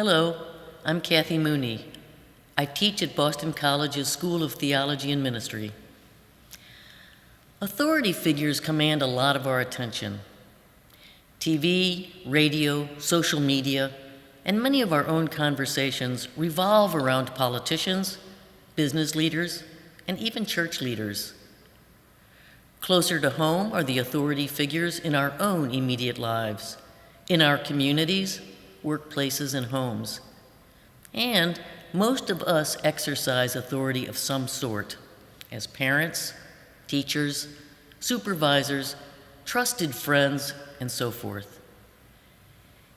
Hello, I'm Kathy Mooney. I teach at Boston College's School of Theology and Ministry. Authority figures command a lot of our attention. TV, radio, social media, and many of our own conversations revolve around politicians, business leaders, and even church leaders. Closer to home are the authority figures in our own immediate lives, in our communities, workplaces, and homes. And most of us exercise authority of some sort as parents, teachers, supervisors, trusted friends, and so forth.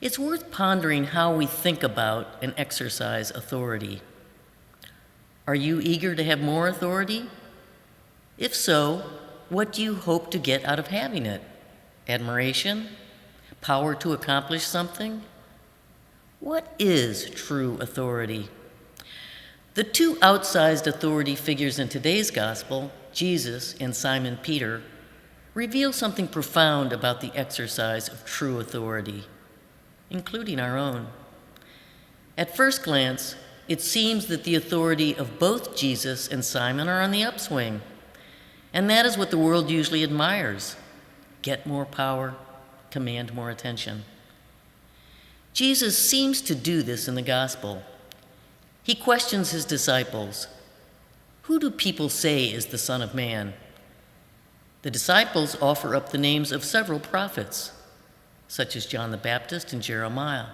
It's worth pondering how we think about and exercise authority. Are you eager to have more authority? If so, what do you hope to get out of having it? Admiration? Power to accomplish something? What is true authority? The two outsized authority figures in today's gospel, Jesus and Simon Peter, reveal something profound about the exercise of true authority, including our own. At first glance, it seems that the authority of both Jesus and Simon are on the upswing, and that is what the world usually admires: get more power, command more attention. Jesus seems to do this in the gospel. He questions his disciples, "Who do people say is the Son of Man?" The disciples offer up the names of several prophets, such as John the Baptist and Jeremiah.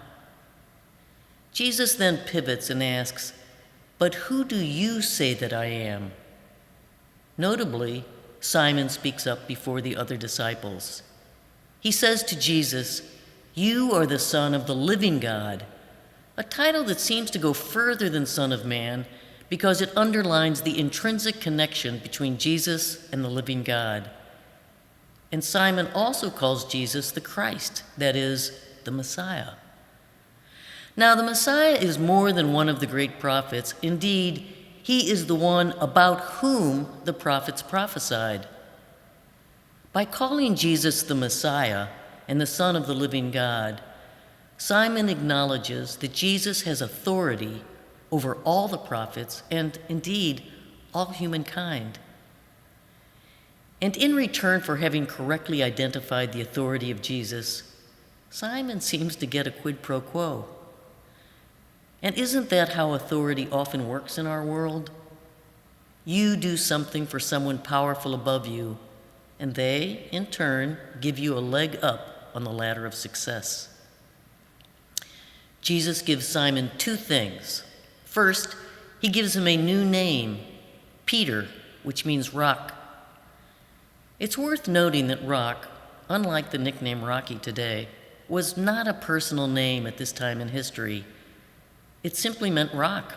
Jesus then pivots and asks, "But who do you say that I am?" Notably, Simon speaks up before the other disciples. He says to Jesus, "You are the Son of the living God," a title that seems to go further than Son of Man because it underlines the intrinsic connection between Jesus and the living God. And Simon also calls Jesus the Christ, that is, the Messiah. Now, the Messiah is more than one of the great prophets. Indeed, he is the one about whom the prophets prophesied. By calling Jesus the Messiah and the Son of the living God, Simon acknowledges that Jesus has authority over all the prophets and, indeed, all humankind. And in return for having correctly identified the authority of Jesus, Simon seems to get a quid pro quo. And isn't that how authority often works in our world? You do something for someone powerful above you, and they, in turn, give you a leg up on the ladder of success. Jesus gives Simon two things. First, he gives him a new name, Peter, which means rock. It's worth noting that Rock, unlike the nickname Rocky today, was not a personal name at this time in history. It simply meant rock.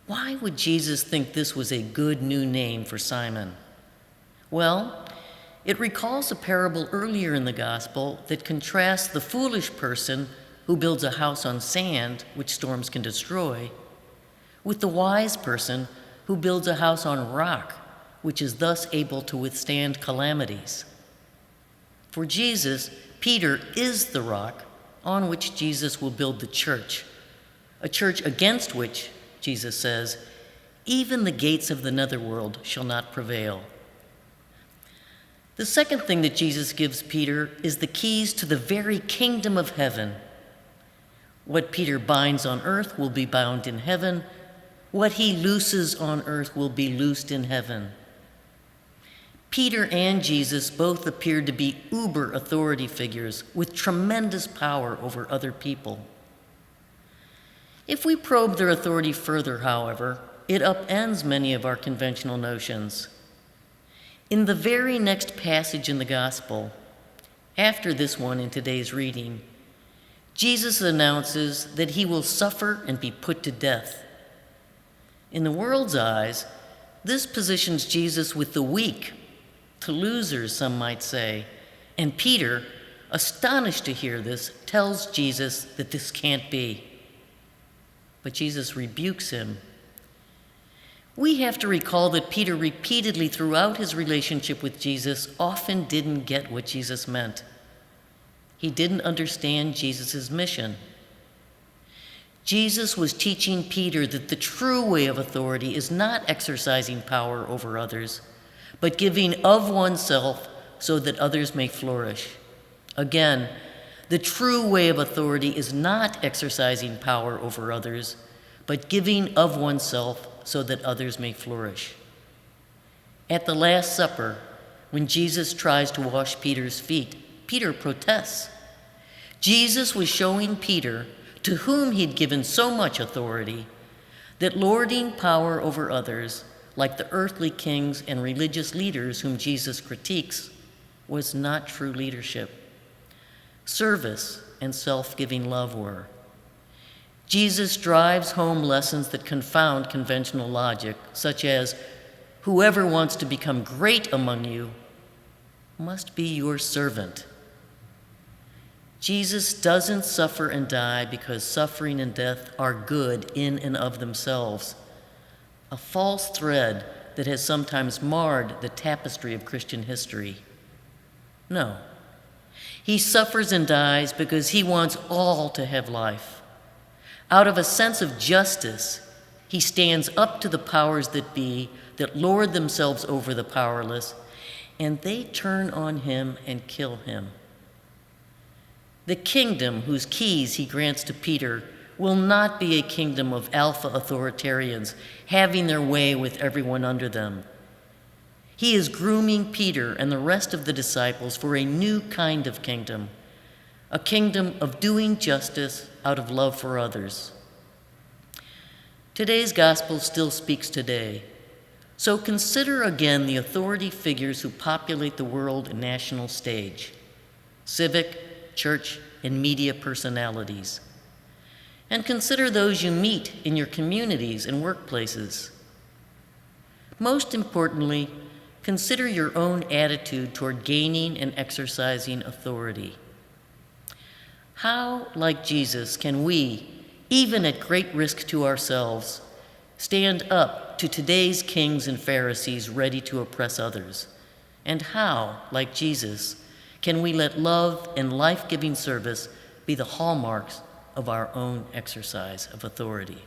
Why would Jesus think this was a good new name for Simon? Well, it recalls a parable earlier in the gospel that contrasts the foolish person who builds a house on sand, which storms can destroy, with the wise person who builds a house on rock, which is thus able to withstand calamities. For Jesus, Peter is the rock on which Jesus will build the church, a church against which, Jesus says, even the gates of the netherworld shall not prevail. The second thing that Jesus gives Peter is the keys to the very kingdom of heaven. What Peter binds on earth will be bound in heaven. What he looses on earth will be loosed in heaven. Peter and Jesus both appeared to be uber authority figures with tremendous power over other people. If we probe their authority further, however, it upends many of our conventional notions. In the very next passage in the gospel, after this one in today's reading, Jesus announces that he will suffer and be put to death. In the world's eyes, this positions Jesus with the weak, to losers, some might say, and Peter, astonished to hear this, tells Jesus that this can't be. But Jesus rebukes him. We have to recall that Peter repeatedly throughout his relationship with Jesus often didn't get what Jesus meant. He didn't understand Jesus' mission. Jesus was teaching Peter that the true way of authority is not exercising power over others, but giving of oneself so that others may flourish. Again, the true way of authority is not exercising power over others, but giving of oneself so that others may flourish. At the Last Supper, when Jesus tries to wash Peter's feet, Peter protests. Jesus was showing Peter, to whom he'd given so much authority, that lording power over others, like the earthly kings and religious leaders whom Jesus critiques, was not true leadership. Service and self-giving love were. Jesus drives home lessons that confound conventional logic, such as, whoever wants to become great among you must be your servant. Jesus doesn't suffer and die because suffering and death are good in and of themselves, a false thread that has sometimes marred the tapestry of Christian history. No, he suffers and dies because he wants all to have life. Out of a sense of justice, he stands up to the powers that be, that lord themselves over the powerless, and they turn on him and kill him. The kingdom whose keys he grants to Peter will not be a kingdom of alpha authoritarians having their way with everyone under them. He is grooming Peter and the rest of the disciples for a new kind of kingdom, a kingdom of doing justice out of love for others. Today's gospel still speaks today, so consider again the authority figures who populate the world and national stage, civic, church, and media personalities. And consider those you meet in your communities and workplaces. Most importantly, consider your own attitude toward gaining and exercising authority. How, like Jesus, can we, even at great risk to ourselves, stand up to today's kings and Pharisees ready to oppress others? And how, like Jesus, can we let love and life-giving service be the hallmarks of our own exercise of authority?